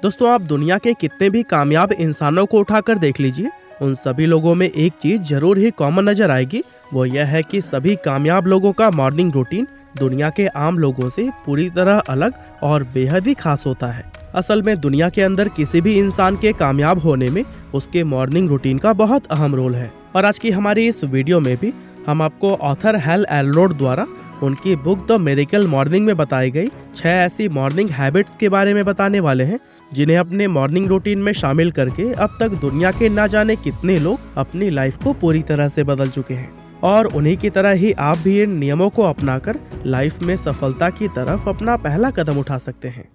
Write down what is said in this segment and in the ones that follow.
दोस्तों, आप दुनिया के कितने भी कामयाब इंसानों को उठाकर देख लीजिए, उन सभी लोगों में एक चीज जरूर ही कॉमन नजर आएगी। वो यह है कि सभी कामयाब लोगों का मॉर्निंग रूटीन दुनिया के आम लोगों से पूरी तरह अलग और बेहद ही खास होता है। असल में दुनिया के अंदर किसी भी इंसान के कामयाब होने में उसके मॉर्निंग रूटीन का बहुत अहम रोल है। और आज की हमारी इस वीडियो में भी हम आपको ऑथर हैल एलरोड द्वारा उनकी बुक द मिरेकल मॉर्निंग में बताई गई 6 ऐसी मॉर्निंग हैबिट्स के बारे में बताने वाले हैं, जिन्हें अपने मॉर्निंग रूटीन में शामिल करके अब तक दुनिया के ना जाने कितने लोग अपनी लाइफ को पूरी तरह से बदल चुके हैं। और उन्हीं की तरह ही आप भी इन नियमों को अपनाकर लाइफ में सफलता की तरफ अपना पहला कदम उठा सकते हैं।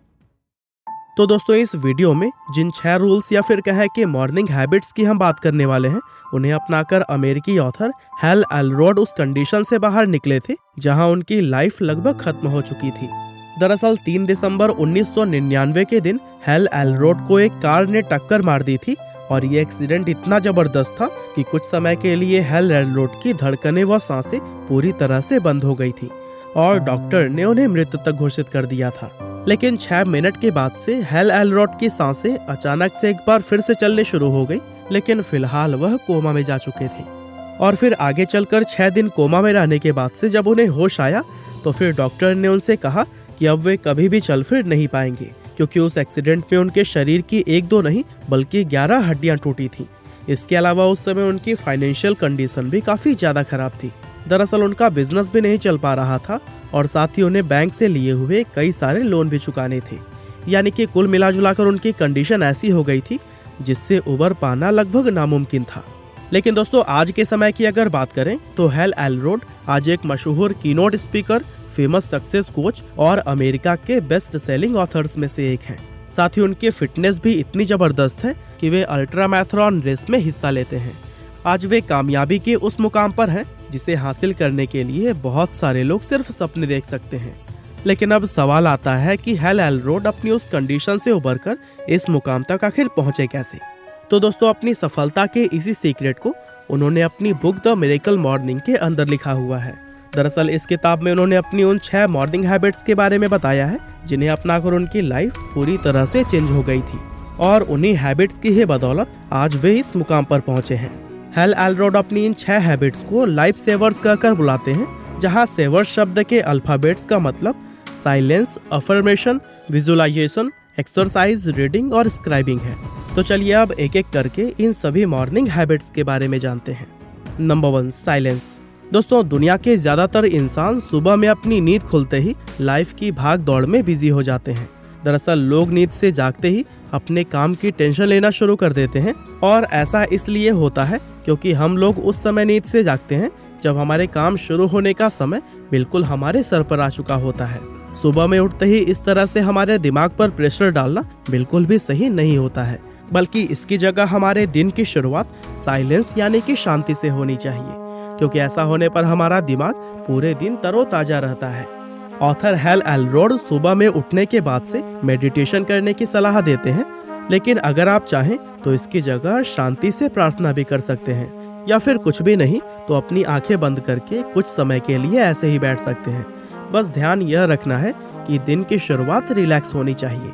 तो दोस्तों, इस वीडियो में जिन 6 रूल्स या फिर कहे कि मॉर्निंग हैबिट्स की हम बात करने वाले हैं, उन्हें अपनाकर अमेरिकी ऑथर हैल एलरोड उस कंडीशन से बाहर निकले थे जहां उनकी लाइफ लगभग खत्म हो चुकी थी। दरअसल 3 दिसंबर 1999 के दिन हैल एलरोड को एक कार ने टक्कर मार दी थी और ये एक्सीडेंट इतना जबरदस्त था कि कुछ समय के लिए हैल एलरोड की धड़कनें व सांसें पूरी तरह से बंद हो गई थी और डॉक्टर ने उन्हें मृत तक घोषित कर दिया था। लेकिन 6 मिनट के बाद से हैल एलरोड की सांसें अचानक से एक बार फिर से चलने शुरू हो गई, लेकिन फिलहाल वह कोमा में जा चुके थे। और फिर आगे चलकर 6 दिन कोमा में रहने के बाद से जब उन्हें होश आया तो फिर डॉक्टर ने उनसे कहा कि अब वे कभी भी चल फिर नहीं पाएंगे, क्योंकि उस एक्सीडेंट में उनके शरीर की 1-2 नहीं बल्कि 11 हड्डियां टूटी थीं। इसके अलावा उस समय उनकी फाइनेंशियल कंडीशन भी काफी ज्यादा खराब थी। दरअसल उनका बिजनेस भी नहीं चल पा रहा था और साथ ही उन्हें बैंक से लिए हुए कई सारे लोन भी चुकाने थे। यानी कि कुल मिलाजुलाकर उनकी कंडीशन ऐसी हो गई थी जिससे उबर पाना लगभग नामुमकिन था। लेकिन दोस्तों, आज के समय की अगर बात करें तो हैल एलरोड आज एक मशहूर keynote speaker, famous success coach और अमेरिका के बेस्ट सेलिंग ऑथर्स में से एक हैं। साथ ही उनकी फिटनेस भी इतनी जबरदस्त है कि वे अल्ट्रा मैराथन रेस में हिस्सा लेते हैं। आज वे कामयाबी के उस मुकाम पर हैं जिसे हासिल करने के लिए बहुत सारे लोग सिर्फ सपने देख सकते हैं। लेकिन अब सवाल आता है कि हैल एलरोड अपनी उस कंडीशन से उबरकर इस मुकाम तक आखिर पहुंचे कैसे। तो दोस्तों, अपनी सफलता के इसी सीक्रेट को उन्होंने अपनी बुक द मिरेकल मॉर्निंग के अंदर लिखा हुआ है। दरअसल इस किताब में उन्होंने अपनी उन 6 मॉर्निंग हैबिट्स के बारे में बताया है जिन्हें अपनाकर उनकी लाइफ पूरी तरह से चेंज हो गई थी और उन्हीं हैबिट्स की ही बदौलत आज वे इस मुकाम पर पहुंचे हैं। हैल एलरोड अपनी इन 6 हैबिट्स को लाइफ सेवर्स कहकर बुलाते हैं, जहां सेवर्स शब्द के अल्फाबेट्स का मतलब silence, affirmation, visualization, exercise, reading और स्क्राइबिंग है। तो चलिए अब एक एक करके इन सभी मॉर्निंग हैबिट्स के बारे में जानते हैं। Number 1, silence. दोस्तों, दुनिया के ज्यादातर इंसान सुबह में अपनी नींद खुलते ही लाइफ की भाग दौड़ में बिजी हो जाते हैं। दरअसल लोग नींद से जागते ही अपने काम की टेंशन लेना शुरू कर देते हैं और ऐसा इसलिए होता है क्योंकि हम लोग उस समय नींद से जागते हैं जब हमारे काम शुरू होने का समय बिल्कुल हमारे सर पर आ चुका होता है। सुबह में उठते ही इस तरह से हमारे दिमाग पर प्रेशर डालना बिल्कुल भी सही नहीं होता है, बल्कि इसकी जगह हमारे दिन की शुरुआत साइलेंस यानी कि शांति से होनी चाहिए, क्योंकि ऐसा होने पर हमारा दिमाग पूरे दिन तरोताजा रहता है। ऑथर हैल एलरोड सुबह में उठने के बाद से मेडिटेशन करने की सलाह देते हैं, लेकिन अगर आप चाहें तो इसकी जगह शांति से प्रार्थना भी कर सकते हैं, या फिर कुछ भी नहीं तो अपनी आंखें बंद करके कुछ समय के लिए ऐसे ही बैठ सकते हैं। बस ध्यान यह रखना है कि दिन की शुरुआत रिलैक्स होनी चाहिए।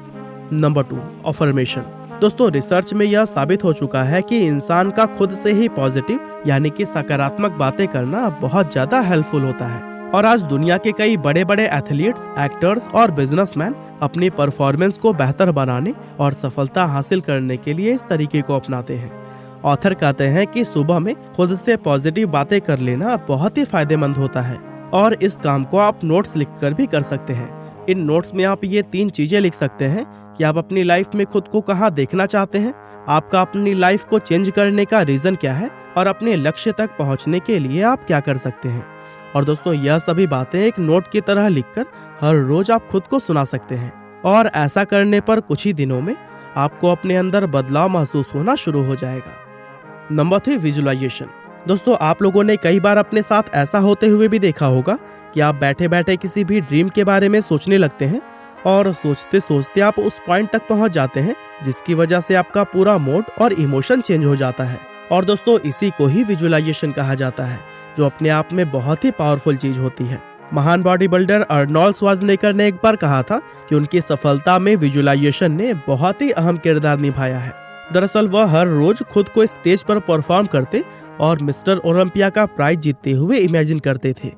Number 2, affirmation. दोस्तों, रिसर्च में यह साबित हो चुका है कि इंसान का खुद से ही पॉजिटिव यानी कि सकारात्मक बातें करना बहुत ज्यादा हेल्पफुल होता है। और आज दुनिया के कई बड़े बड़े एथलीट्स, एक्टर्स और बिजनेसमैन अपनी परफॉर्मेंस को बेहतर बनाने और सफलता हासिल करने के लिए इस तरीके को अपनाते हैं। ऑथर कहते हैं कि सुबह में खुद से पॉजिटिव बातें कर लेना बहुत ही फायदेमंद होता है और इस काम को आप नोट्स लिखकर भी कर सकते हैं। इन नोट्स में आप ये 3 चीजें लिख सकते हैं कि आप अपनी लाइफ में खुद को कहाँ देखना चाहते हैं, आपका अपनी लाइफ को चेंज करने का रीजन क्या है और अपने लक्ष्य तक पहुँचने के लिए आप क्या कर सकते हैं। और दोस्तों, यह सभी बातें एक नोट की तरह लिखकर हर रोज आप खुद को सुना सकते हैं और ऐसा करने पर कुछ ही दिनों में आपको अपने अंदर बदलाव महसूस होना शुरू हो जाएगा। Number 3, visualization. दोस्तों, आप लोगों ने कई बार अपने साथ ऐसा होते हुए भी देखा होगा कि आप बैठे बैठे किसी भी ड्रीम के बारे में सोचने लगते हैं और सोचते सोचते आप उस पॉइंट तक पहुंच जाते हैं जिसकी वजह से आपका पूरा मूड और इमोशन चेंज हो जाता है। और दोस्तों, इसी को ही विजुअलाइजेशन कहा जाता है, जो अपने आप में बहुत ही पावरफुल चीज होती है। महान बॉडी बिल्डर अर्नोल्ड श्वार्ज़नेगर ने एक बार कहा था कि उनकी सफलता में विजुअलाइजेशन ने बहुत ही अहम किरदार निभाया है। दरअसल वह हर रोज खुद को स्टेज पर परफॉर्म करते और मिस्टर ओलंपिया का प्राइज जीतते हुए इमेजिन करते थे।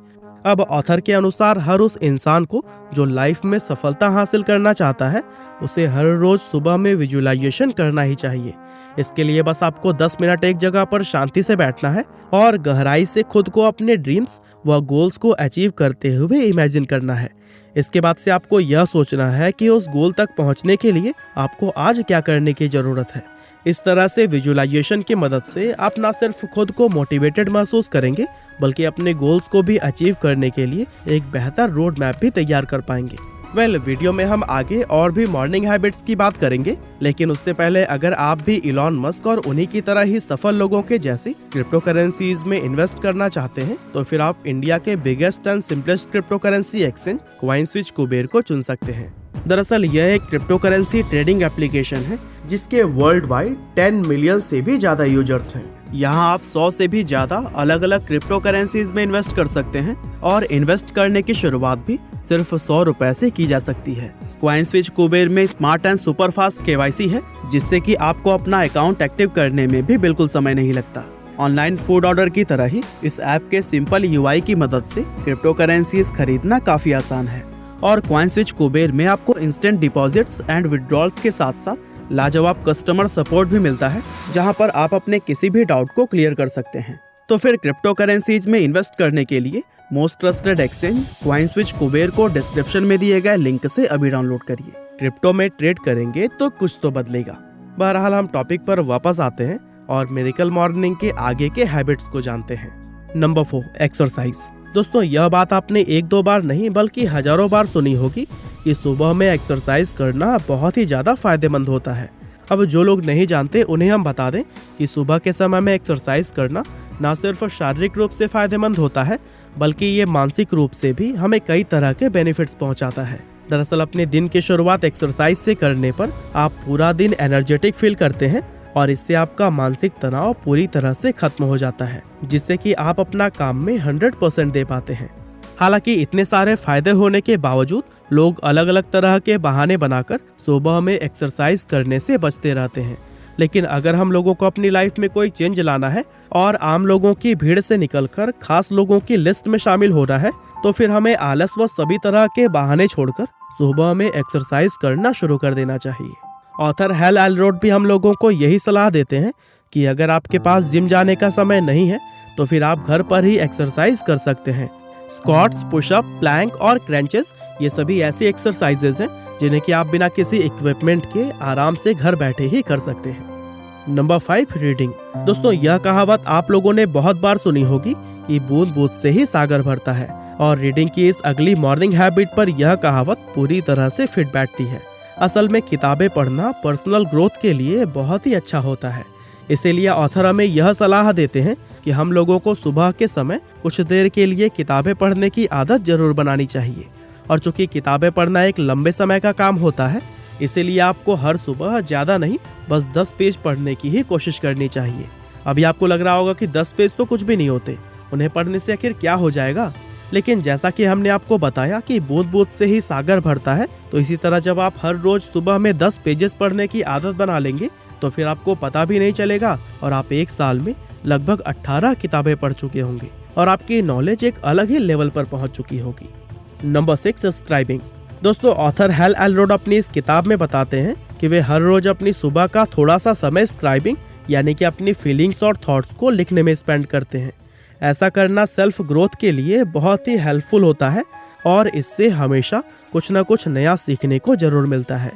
अब ऑथर के अनुसार हर उस इंसान को जो लाइफ में सफलता हासिल करना चाहता है, उसे हर रोज सुबह में विजुअलाइजेशन करना ही चाहिए। इसके लिए बस आपको 10 मिनट एक जगह पर शांति से बैठना है और गहराई से खुद को अपने ड्रीम्स व गोल्स को अचीव करते हुए इमेजिन करना है। इसके बाद से आपको यह सोचना है कि उस गोल तक पहुंचने के लिए आपको आज क्या करने की जरूरत है। इस तरह से विजुअलाइजेशन की मदद से आप न सिर्फ खुद को मोटिवेटेड महसूस करेंगे, बल्कि अपने गोल्स को भी अचीव करने के लिए एक बेहतर रोड मैप भी तैयार कर पाएंगे। वीडियो में हम आगे और भी मॉर्निंग हैबिट्स की बात करेंगे, लेकिन उससे पहले अगर आप भी इलॉन मस्क और उन्हीं की तरह ही सफल लोगों के जैसी क्रिप्टो करेंसीज में इन्वेस्ट करना चाहते हैं, तो फिर आप इंडिया के biggest and simplest crypto currency exchange CoinSwitch Kuber को चुन सकते हैं। दरअसल यह एक क्रिप्टो करेंसी ट्रेडिंग एप्लीकेशन है जिसके वर्ल्ड वाइड 10 मिलियन से भी ज्यादा यूजर्स हैं। यहाँ आप 100 से भी ज्यादा अलग अलग क्रिप्टो करेंसीज में इन्वेस्ट कर सकते हैं और इन्वेस्ट करने की शुरुआत भी सिर्फ 100 रुपए से की जा सकती है। कॉइनस्विच कुबेर में smart and super fast KYC है, जिससे कि आपको अपना अकाउंट एक्टिव करने में भी बिल्कुल समय नहीं लगता। ऑनलाइन फूड ऑर्डर की तरह ही इस ऐप के सिंपल UI की मदद से क्रिप्टो करेंसीज खरीदना काफी आसान है। और कॉइनस्विच कुबेर में आपको इंस्टेंट डिपॉजिट्स एंड विड्रॉल्स के साथ साथ लाजवाब कस्टमर सपोर्ट भी मिलता है, जहां पर आप अपने किसी भी डाउट को क्लियर कर सकते हैं। तो फिर क्रिप्टो करेंसीज में इन्वेस्ट करने के लिए most trusted exchange CoinSwitch Kuber को डिस्क्रिप्शन में दिए गए लिंक से अभी डाउनलोड करिए। क्रिप्टो में ट्रेड करेंगे तो कुछ तो बदलेगा। बहरहाल हम टॉपिक पर वापस आते हैं और मिरेकल मॉर्निंग के आगे के हैबिट्स को जानते हैं। Number 4, exercise. दोस्तों, यह बात आपने 1-2 बार नहीं बल्कि हजारों बार सुनी होगी कि सुबह में एक्सरसाइज करना बहुत ही ज्यादा फायदेमंद होता है। अब जो लोग नहीं जानते उन्हें हम बता दें कि सुबह के समय में एक्सरसाइज करना न सिर्फ शारीरिक रूप से फायदेमंद होता है, बल्कि ये मानसिक रूप से भी हमें कई तरह के बेनिफिट्स पहुंचाता है। दरअसल अपने दिन की शुरुआत एक्सरसाइज से करने पर आप पूरा दिन एनर्जेटिक फील करते हैं और इससे आपका मानसिक तनाव पूरी तरह से खत्म हो जाता है, जिससे कि आप अपना काम में 100% दे पाते हैं। हालांकि इतने सारे फायदे होने के बावजूद लोग अलग अलग तरह के बहाने बनाकर सुबह में एक्सरसाइज करने से बचते रहते हैं। लेकिन अगर हम लोगों को अपनी लाइफ में कोई चेंज लाना है और आम लोगों की भीड़ से निकलकर खास लोगों की लिस्ट में शामिल होना है, तो फिर हमें आलस व सभी तरह के बहाने छोड़कर सुबह में एक्सरसाइज करना शुरू कर देना चाहिए। ऑथर हेल एलरोड भी हम लोगों को यही सलाह देते हैं कि अगर आपके पास जिम जाने का समय नहीं है तो फिर आप घर पर ही एक्सरसाइज कर सकते हैं। स्क्वाट्स, पुशअप, प्लैंक और क्रंचेस ये सभी ऐसी एक्सरसाइजेज हैं जिन्हें कि आप बिना किसी इक्विपमेंट के आराम से घर बैठे ही कर सकते हैं। Number 5, reading. दोस्तों, यह कहावत आप लोगों ने बहुत बार सुनी होगी कि बूंद बूंद से ही सागर भरता है, और रीडिंग की इस अगली मॉर्निंग हैबिट पर यह कहावत पूरी तरह से फिट बैठती है। असल में किताबें पढ़ना पर्सनल ग्रोथ के लिए बहुत ही अच्छा होता है। इसीलिए ऑथर हमें यह सलाह देते हैं कि हम लोगों को सुबह के समय कुछ देर के लिए किताबें पढ़ने की आदत जरूर बनानी चाहिए। और चूंकि किताबें पढ़ना एक लंबे समय का काम होता है, इसीलिए आपको हर सुबह ज़्यादा नहीं बस 10 पेज पढ़ने की ही कोशिश करनी चाहिए। अभी आपको लग रहा होगा कि 10 पेज तो कुछ भी नहीं होते, उन्हें पढ़ने से आखिर क्या हो जाएगा। लेकिन जैसा कि हमने आपको बताया कि बूंद बूंद से ही सागर भरता है, तो इसी तरह जब आप हर रोज सुबह में 10 पेजेस पढ़ने की आदत बना लेंगे तो फिर आपको पता भी नहीं चलेगा और आप एक साल में लगभग 18 किताबें पढ़ चुके होंगे और आपकी नॉलेज एक अलग ही लेवल पर पहुंच चुकी होगी। Number 6, scribing. दोस्तों, ऑथर हेल एलरोड अपनी इस किताब में बताते हैं कि वे हर रोज अपनी सुबह का थोड़ा सा समय स्क्राइबिंग यानी कि अपनी फीलिंग्स और थॉट्स को लिखने में स्पेंड करते हैं। ऐसा करना सेल्फ ग्रोथ के लिए बहुत ही हेल्पफुल होता है और इससे हमेशा कुछ न कुछ नया सीखने को जरूर मिलता है।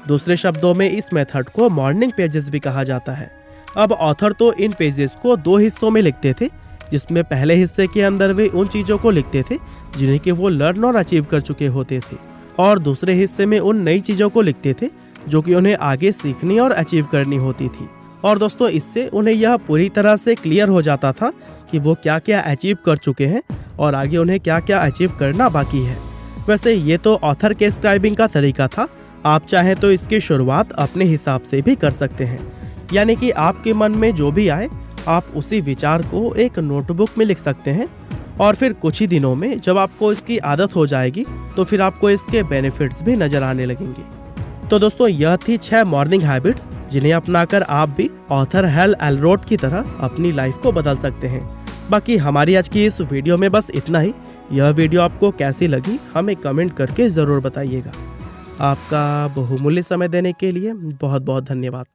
दूसरे शब्दों में इस मेथड को मॉर्निंग पेजेस भी कहा जाता है। अब ऑथर तो इन पेजेस को 2 हिस्सों में लिखते थे, जिसमें पहले हिस्से के अंदर वे उन चीज़ों को लिखते थे जिन्हें कि वो लर्न और अचीव कर चुके होते थे, और दूसरे हिस्से में उन नई चीज़ों को लिखते थे जो कि उन्हें आगे सीखनी और अचीव करनी होती थी। और दोस्तों, इससे उन्हें यह पूरी तरह से क्लियर हो जाता था कि वो क्या क्या अचीव कर चुके हैं और आगे उन्हें क्या क्या अचीव करना बाकी है। वैसे ये तो ऑथर के स्क्राइबिंग का तरीका था। आप चाहें तो इसकी शुरुआत अपने हिसाब से भी कर सकते हैं, यानी कि आपके मन में जो भी आए आप उसी विचार को एक नोटबुक में लिख सकते हैं और फिर कुछ ही दिनों में जब आपको इसकी आदत हो जाएगी तो फिर आपको इसके बेनिफिट्स भी नजर आने लगेंगे। तो दोस्तों, यह थी 6 मॉर्निंग हैबिट्स जिन्हें अपनाकर आप भी ऑथर हैल एलरोथ की तरह अपनी लाइफ को बदल सकते हैं। बाकी हमारी आज की इस वीडियो में बस इतना ही। यह वीडियो आपको कैसी लगी हमें कमेंट करके ज़रूर बताइएगा। आपका बहुमूल्य समय देने के लिए बहुत बहुत धन्यवाद।